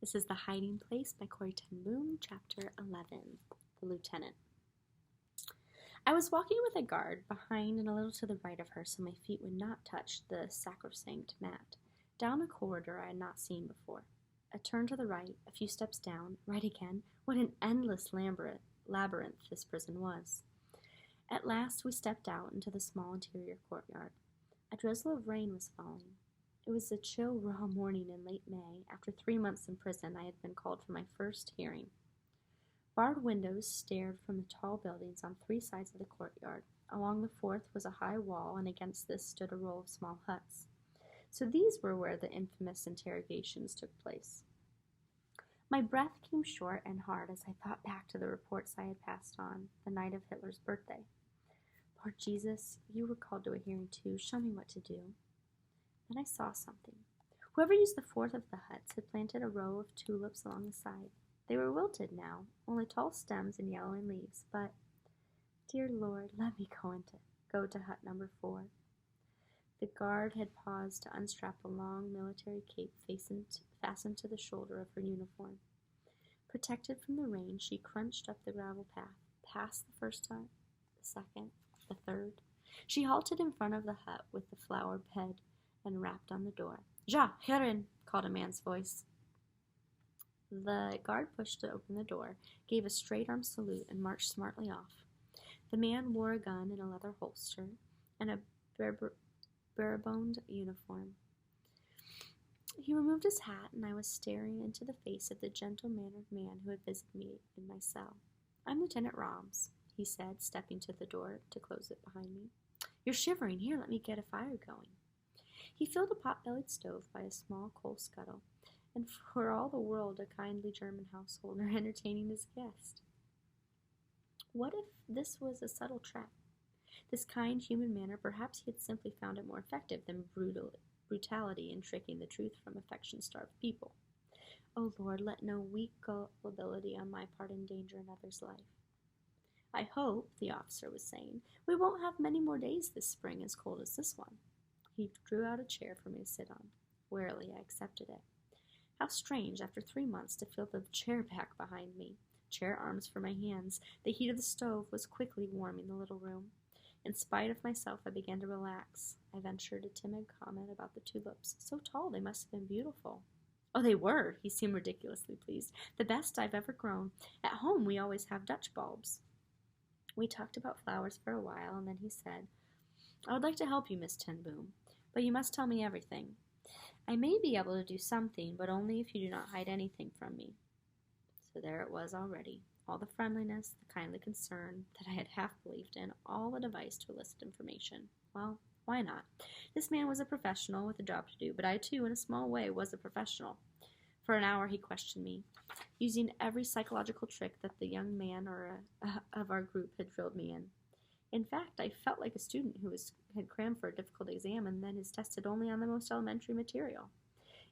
This is The Hiding Place by Corrie ten Boom, Chapter 11, The Lieutenant. I was walking with a guard behind and a little to the right of her so my feet would not touch the sacrosanct mat, down a corridor I had not seen before. A turn to the right, a few steps down, right again. What an endless labyrinth this prison was. At last we stepped out into the small interior courtyard. A drizzle of rain was falling. It was a chill, raw morning in late May. After 3 months in prison, I had been called for my first hearing. Barred windows stared from the tall buildings on 3 sides of the courtyard. Along the 4th was a high wall, and against this stood a row of small huts. So these were where the infamous interrogations took place. My breath came short and hard as I thought back to the reports I had passed on the night of Hitler's birthday. Lord Jesus, you were called to a hearing too. Show me what to do. Then I saw something. Whoever used the 4th of the huts had planted a row of tulips along the side. They were wilted now, only tall stems and yellowing leaves, but, dear Lord, let me go to hut number 4. The guard had paused to unstrap a long military cape fastened to the shoulder of her uniform. Protected from the rain, she crunched up the gravel path, past the first hut, the second, the third. She halted in front of the hut with the flower bed and rapped on the door. "Ja, herein," called a man's voice. The guard pushed to open the door, gave a straight-arm salute, and marched smartly off. The man wore a gun in a leather holster and a bare-boned uniform. He removed his hat, and I was staring into the face of the gentle-mannered man who had visited me in my cell. "I'm Lieutenant Roms," he said, stepping to the door to close it behind me. "You're shivering. Here, let me get a fire going." He filled a pot-bellied stove by a small coal scuttle, and for all the world a kindly German householder entertaining his guest. What if this was a subtle trap? This kind human manner, perhaps he had simply found it more effective than brutality in tricking the truth from affection-starved people. Oh Lord, let no weak gullibility on my part endanger another's life. "I hope," the officer was saying, "we won't have many more days this spring as cold as this one." He drew out a chair for me to sit on. Wearily, I accepted it. How strange, after 3 months, to feel the chair back behind me. Chair arms for my hands. The heat of the stove was quickly warming the little room. In spite of myself, I began to relax. I ventured a timid comment about the tulips. So tall, they must have been beautiful. "Oh, they were," he seemed ridiculously pleased. "The best I've ever grown. At home, we always have Dutch bulbs." We talked about flowers for a while, and then he said, "I would like to help you, Miss ten Boom, but you must tell me everything. I may be able to do something, but only if you do not hide anything from me." So there it was already, all the friendliness, the kindly concern that I had half believed in, all a device to elicit information. Well, why not? This man was a professional with a job to do, but I too, in a small way, was a professional. For an hour he questioned me, using every psychological trick that the young man of our group had drilled me in. In fact, I felt like a student who had crammed for a difficult exam and then is tested only on the most elementary material.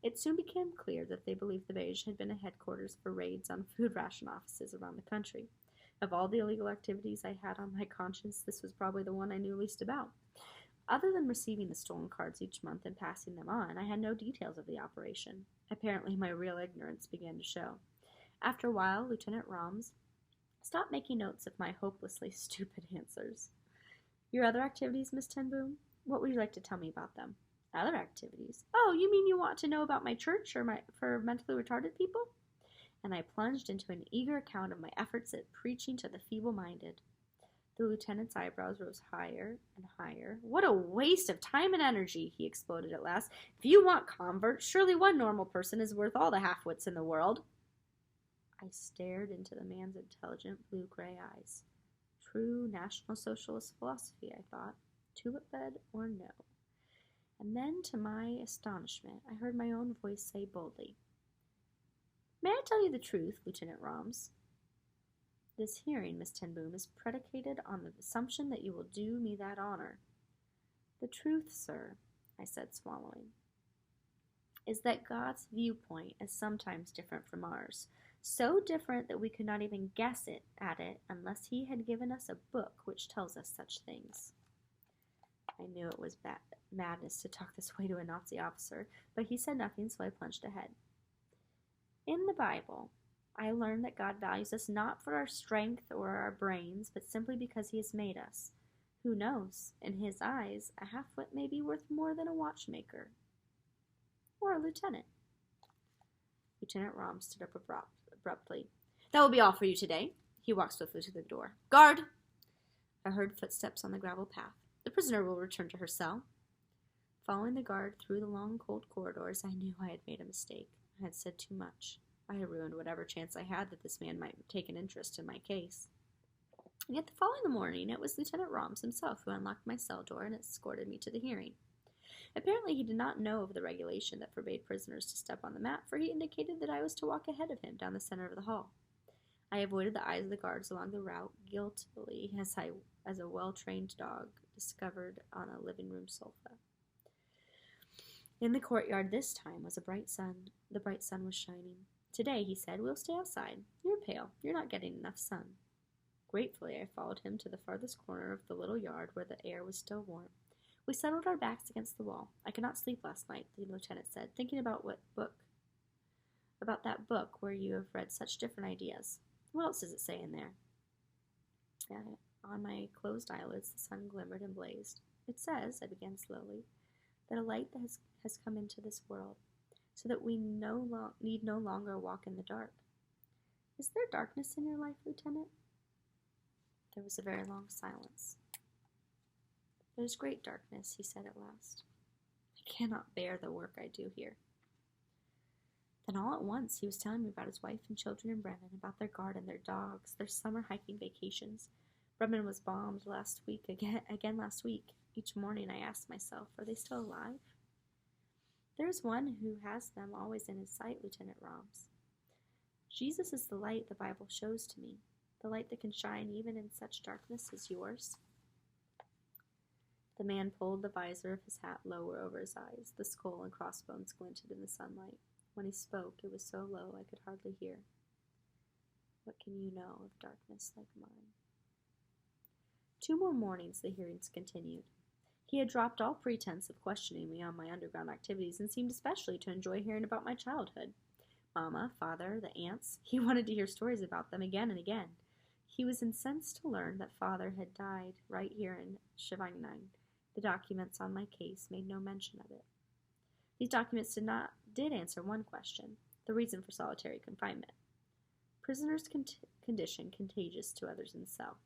It soon became clear that they believed the Beige had been a headquarters for raids on food ration offices around the country. Of all the illegal activities I had on my conscience, this was probably the one I knew least about. Other than receiving the stolen cards each month and passing them on, I had no details of the operation. Apparently, my real ignorance began to show. After a while, Lieutenant Roms stopped making notes of my hopelessly stupid answers. "Your other activities, Miss ten Boom? What would you like to tell me about them?" "Other activities? Oh, you mean you want to know about my church or for mentally retarded people?" And I plunged into an eager account of my efforts at preaching to the feeble-minded. The lieutenant's eyebrows rose higher and higher. "What a waste of time and energy," he exploded at last. "If you want converts, surely one normal person is worth all the half-wits in the world." I stared into the man's intelligent blue-gray eyes. True National Socialist philosophy, I thought. Tulip bed or no. And then, to my astonishment, I heard my own voice say boldly, "May I tell you the truth, Lieutenant Roms? This hearing, Miss ten Boom, is predicated on the assumption that you will do me that honor." "The truth, sir," I said, swallowing, "is that God's viewpoint is sometimes different from ours. So different that we could not even guess at it unless he had given us a book which tells us such things." I knew it was madness to talk this way to a Nazi officer, but he said nothing, so I plunged ahead. In the Bible, I learned that God values us not for our strength or our brains, but simply because He has made us. Who knows? In His eyes, a half-wit may be worth more than a watchmaker. Or a lieutenant. Lieutenant Rom stood up abruptly. That will be all for you today. He walked swiftly to the door. Guard! I heard footsteps on the gravel path. The prisoner will return to her cell. Following the guard through the long, cold corridors, I knew I had made a mistake. I had said too much. I had ruined whatever chance I had that this man might take an interest in my case. And yet the following morning, it was Lieutenant Roms himself who unlocked my cell door and escorted me to the hearing. Apparently he did not know of the regulation that forbade prisoners to step on the mat, for he indicated that I was to walk ahead of him down the center of the hall. I avoided the eyes of the guards along the route guiltily as a well-trained dog discovered on a living room sofa. In the courtyard this time was a bright sun. The bright sun was shining. Today, he said, we'll stay outside. You're pale. You're not getting enough sun. Gratefully, I followed him to the farthest corner of the little yard where the air was still warm. We settled our backs against the wall. I could not sleep last night, the lieutenant said, thinking about that book where you have read such different ideas. What else does it say in there? On my closed eyelids, the sun glimmered and blazed. It says, I began slowly, that a light that has come into this world, so that we need no longer walk in the dark. Is there darkness in your life, Lieutenant? There was a very long silence. There's great darkness, he said at last. I cannot bear the work I do here. Then all at once he was telling me about his wife and children in Bremen, about their garden, their dogs, their summer hiking vacations. Bremen was bombed again last week. Each morning I asked myself, are they still alive? There is one who has them always in his sight, Lieutenant Roms. Jesus is the light the Bible shows to me, the light that can shine even in such darkness as yours. The man pulled the visor of his hat lower over his eyes. The skull and crossbones glinted in the sunlight. When he spoke, it was so low I could hardly hear. What can you know of darkness like mine? 2 more mornings the hearings continued. He had dropped all pretense of questioning me on my underground activities and seemed especially to enjoy hearing about my childhood. Mama, father, the aunts, he wanted to hear stories about them again and again. He was incensed to learn that father had died right here in Stavanger. The documents on my case made no mention of it. These documents did answer one question, the reason for solitary confinement. Prisoner's condition contagious to others in the cell.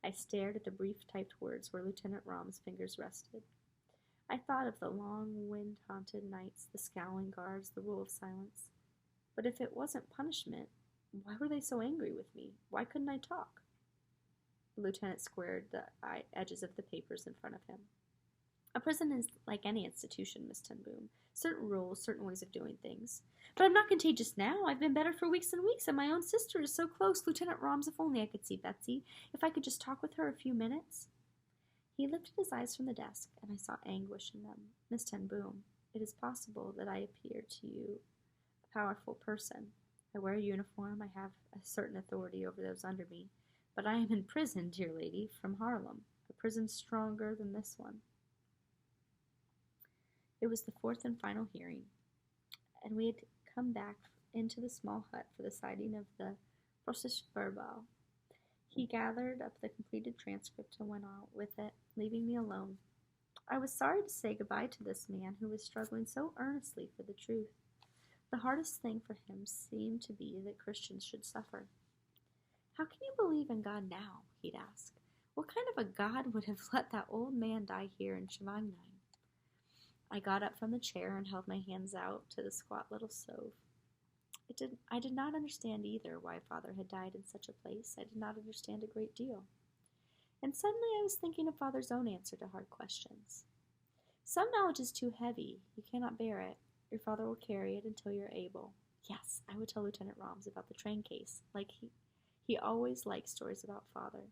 I stared at the brief typed words where Lieutenant Rom's fingers rested. I thought of the long, wind-haunted nights, the scowling guards, the rule of silence. But if it wasn't punishment, why were they so angry with me? Why couldn't I talk? The lieutenant squared the edges of the papers in front of him. A prison is like any institution, Miss Ten Boom. Certain rules, certain ways of doing things. But I'm not contagious now. I've been better for weeks and weeks, and my own sister is so close. Lieutenant Roms, if only I could see Betsy. If I could just talk with her a few minutes. He lifted his eyes from the desk, and I saw anguish in them. Miss Ten Boom, it is possible that I appear to you a powerful person. I wear a uniform. I have a certain authority over those under me. But I am in prison, dear lady, from Haarlem. A prison stronger than this one. It was the 4th and final hearing, and we had come back into the small hut for the citing of the procès-verbal. He gathered up the completed transcript and went out with it, leaving me alone. I was sorry to say goodbye to this man who was struggling so earnestly for the truth. The hardest thing for him seemed to be that Christians should suffer. How can you believe in God now? He'd ask. What kind of a God would have let that old man die here in Stavanger? I got up from the chair and held my hands out to the squat little stove. I did not understand either why Father had died in such a place. I did not understand a great deal. And suddenly I was thinking of Father's own answer to hard questions. Some knowledge is too heavy. You cannot bear it. Your father will carry it until you're able. Yes, I would tell Lieutenant Roms about the train case. He always liked stories about Father.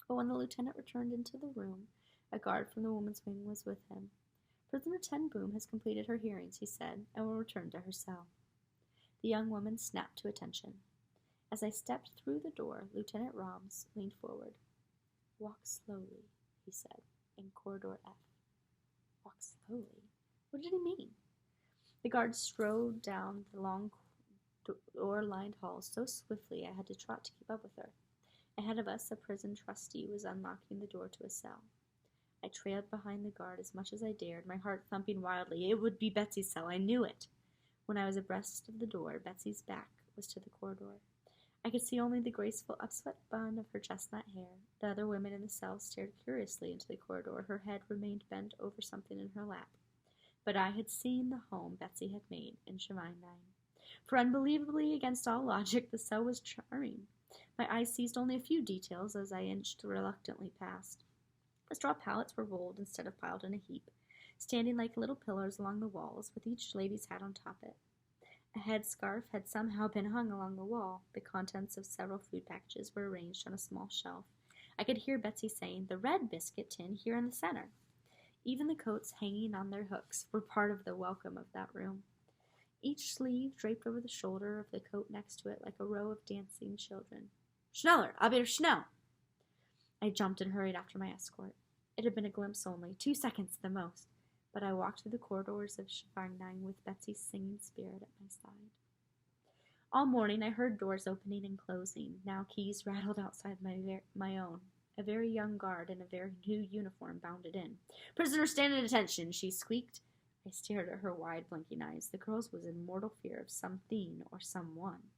But when the lieutenant returned into the room, a guard from the woman's wing was with him. Prisoner Ten Boom has completed her hearings, he said, and will return to her cell. The young woman snapped to attention. As I stepped through the door, Lieutenant Roms leaned forward. Walk slowly, he said, in corridor F. Walk slowly? What did he mean? The guard strode down the long door-lined halls so swiftly I had to trot to keep up with her. Ahead of us, a prison trustee was unlocking the door to a cell. I trailed behind the guard as much as I dared, my heart thumping wildly. It would be Betsy's cell. I knew it. When I was abreast of the door, Betsy's back was to the corridor. I could see only the graceful upswept bun of her chestnut hair. The other women in the cell stared curiously into the corridor. Her head remained bent over something in her lap. But I had seen the home Betsy had made in Shivang 9. For unbelievably against all logic, the cell was charming. My eyes seized only a few details as I inched reluctantly past. The straw pallets were rolled instead of piled in a heap, standing like little pillars along the walls, with each lady's hat on top it. A headscarf had somehow been hung along the wall. The contents of several food packages were arranged on a small shelf. I could hear Betsy saying, "The red biscuit tin here in the center." Even the coats hanging on their hooks were part of the welcome of that room. Each sleeve draped over the shoulder of the coat next to it like a row of dancing children. "Schneller! Aber schnell!" I jumped and hurried after my escort. It had been a glimpse only, 2 seconds at the most, but I walked through the corridors of Shivang 9 with Betsy's singing spirit at my side. All morning I heard doors opening and closing. Now keys rattled outside my own. A very young guard in a very new uniform bounded in. "Prisoner, stand at attention," she squeaked. I stared at her wide, blinking eyes. The girl was in mortal fear of something or someone.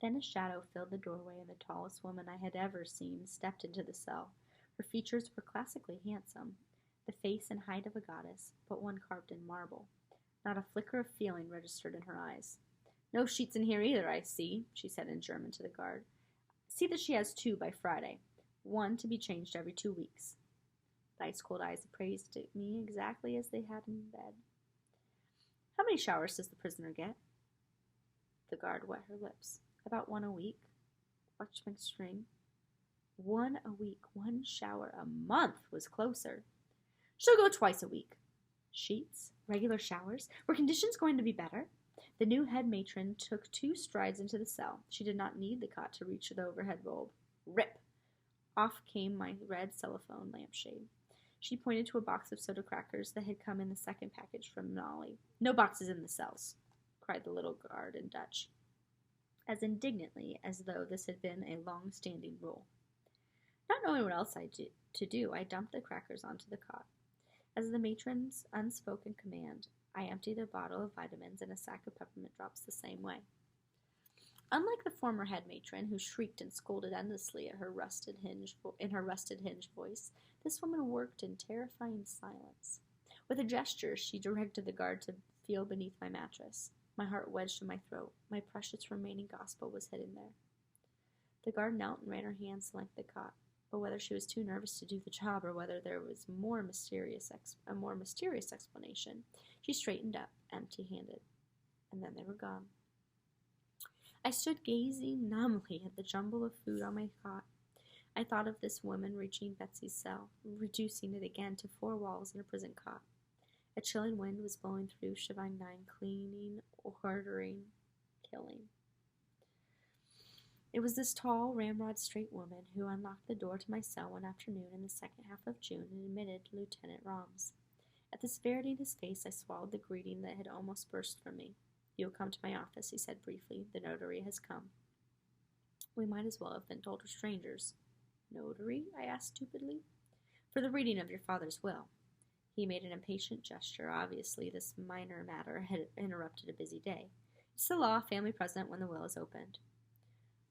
Then a shadow filled the doorway, and the tallest woman I had ever seen stepped into the cell. Her features were classically handsome, the face and height of a goddess, but one carved in marble. Not a flicker of feeling registered in her eyes. "No sheets in here either, I see," she said in German to the guard. "See that she has 2 by Friday. 1 to be changed every 2 weeks. The ice-cold eyes appraised me exactly as they had in bed. "How many showers does the prisoner get?" The guard wet her lips. "About 1 a week." Watched my string. 1 a week, 1 shower a month was closer. "She'll go twice a week." Sheets? Regular showers? Were conditions going to be better? The new head matron took 2 strides into the cell. She did not need the cot to reach the overhead bulb. Rip! Off came my red cellophane lampshade. She pointed to a box of soda crackers that had come in the second package from Molly. "No boxes in the cells," cried the little guard in Dutch, as indignantly as though this had been a long-standing rule. Not knowing what else to do, I dumped the crackers onto the cot. As the matron's unspoken command, I emptied a bottle of vitamins and a sack of peppermint drops the same way. Unlike the former head matron, who shrieked and scolded endlessly at her rusted hinge voice, this woman worked in terrifying silence. With a gesture, she directed the guard to feel beneath my mattress. My heart wedged in my throat. My precious remaining gospel was hidden there. The guard knelt and ran her hands along the cot, but whether she was too nervous to do the job or whether there was a more mysterious explanation, she straightened up, empty-handed, and then they were gone. I stood gazing numbly at the jumble of food on my cot. I thought of this woman reaching Betsy's cell, reducing it again to 4 walls and a prison cot. A chilling wind was blowing through Shivang 9, cleaning, ordering, killing. It was this tall, ramrod straight woman who unlocked the door to my cell one afternoon in the second half of June and admitted Lieutenant Roms. At the severity in his face, I swallowed the greeting that had almost burst from me. "You'll come to my office," he said briefly. "The notary has come." We might as well have been total strangers. "Notary?" I asked stupidly. "For the reading of your father's will." He made an impatient gesture. Obviously, this minor matter had interrupted a busy day. It's the law, family present when the will is opened.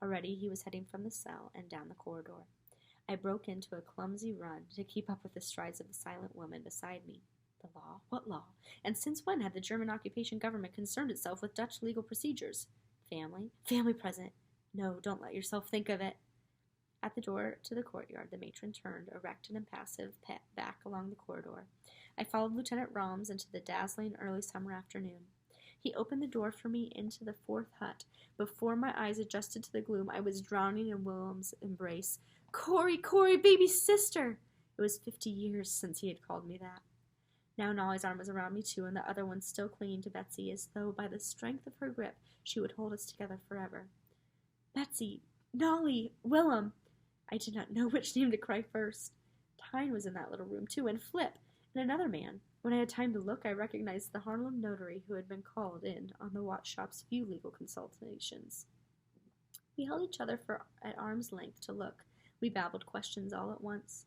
Already he was heading from the cell and down the corridor. I broke into a clumsy run to keep up with the strides of the silent woman beside me. The law? What law? And since when had the German occupation government concerned itself with Dutch legal procedures? Family? Family present. No, don't let yourself think of it. At the door to the courtyard, the matron turned, erect and impassive, back along the corridor. I followed Lieutenant Roms into the dazzling early summer afternoon. He opened the door for me into the 4th hut. Before my eyes adjusted to the gloom, I was drowning in Willem's embrace. "Corrie, Corrie, baby sister!" It was 50 years since he had called me that. Now Nolly's arm was around me too, and the other one still clinging to Betsy, as though by the strength of her grip she would hold us together forever. "Betsy! Nolly! Willem!" I did not know which name to cry first. Tyne was in that little room too, and Flip, and another man. When I had time to look, I recognized the Harlem notary who had been called in on the watch shop's few legal consultations. We held each other at arm's length to look. We babbled questions all at once.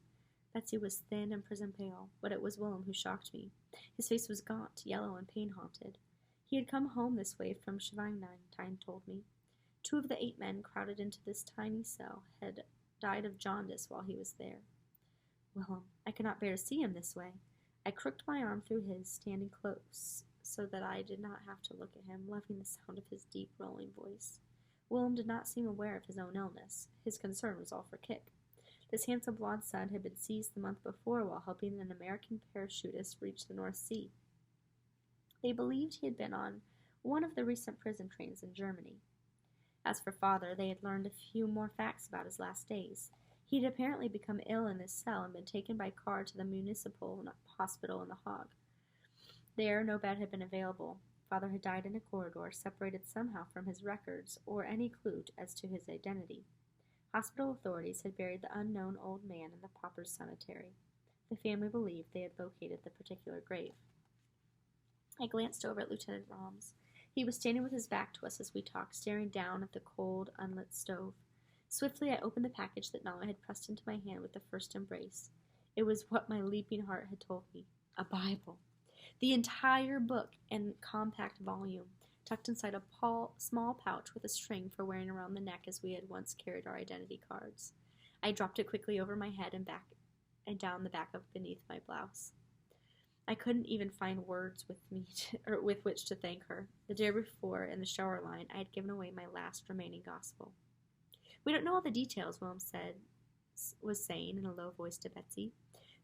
Betsy was thin and prison pale, but it was Willem who shocked me. His face was gaunt, yellow, and pain-haunted. He had come home this way from Scheveningen, Time told me. 2 of the 8 men crowded into this tiny cell had died of jaundice while he was there. Willem, I could not bear to see him this way. I crooked my arm through his, standing close, so that I did not have to look at him, loving the sound of his deep, rolling voice. Willem did not seem aware of his own illness. His concern was all for Kik. This handsome blond son had been seized the month before while helping an American parachutist reach the North Sea. They believed he had been on one of the recent prison trains in Germany. As for father, they had learned a few more facts about his last days. He had apparently become ill in his cell and been taken by car to the municipal hospital in The Hague. There, no bed had been available. Father had died in a corridor, separated somehow from his records or any clue as to his identity. Hospital authorities had buried the unknown old man in the paupers' cemetery. The family believed they had located the particular grave. I glanced over at Lieutenant Roms. He was standing with his back to us as we talked, staring down at the cold, unlit stove. Swiftly I opened the package that Nala had pressed into my hand with the first embrace. It was what my leaping heart had told me. A Bible. The entire book in compact volume, tucked inside a small pouch with a string for wearing around the neck as we had once carried our identity cards. I dropped it quickly over my head and back and down the back of beneath my blouse. I couldn't even find words with which to thank her. The day before, in the shower line, I had given away my last remaining gospel. We don't know all the details, Willem was saying in a low voice to Betsy.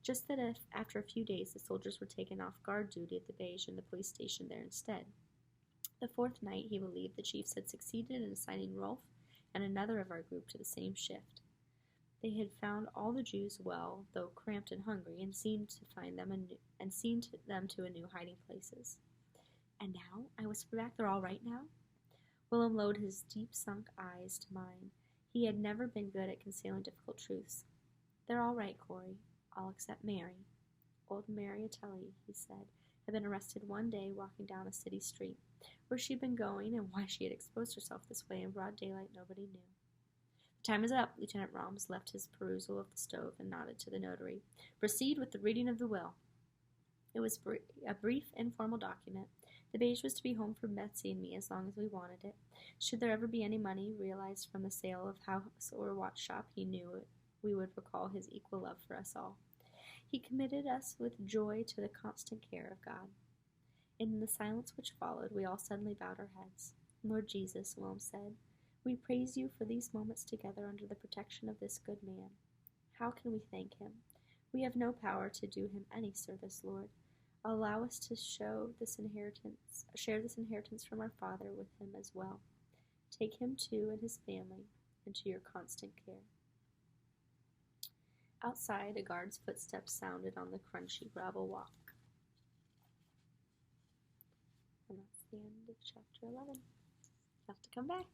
Just that after a few days the soldiers were taken off guard duty at the Beige and the police station there instead. The 4th night he believed the chiefs had succeeded in assigning Rolf and another of our group to the same shift. They had found all the Jews well, though cramped and hungry, and seen them to a new hiding places. And now? I whispered back, they're all right now? Willem lowered his deep-sunk eyes to mine. He had never been good at concealing difficult truths. They're all right, Corrie. All except Mary. Old Mary Ateli, he said, had been arrested one day walking down a city street. Where she'd been going and why she had exposed herself this way in broad daylight nobody knew. The time is up. Lieutenant Roms left his perusal of the stove and nodded to the notary. Proceed with the reading of the will. It was a brief, informal document. The Beige was to be home for Betsy and me as long as we wanted it. Should there ever be any money realized from the sale of house or watch shop, he knew we would recall his equal love for us all. He committed us with joy to the constant care of God. In the silence which followed, we all suddenly bowed our heads. Lord Jesus, Willem said, we praise you for these moments together under the protection of this good man. How can we thank him? We have no power to do him any service, Lord. Allow us to share this inheritance from our Father with him as well. Take him too and his family into your constant care. Outside, a guard's footsteps sounded on the crunchy gravel walk. And that's the end of chapter 11. You'll have to come back.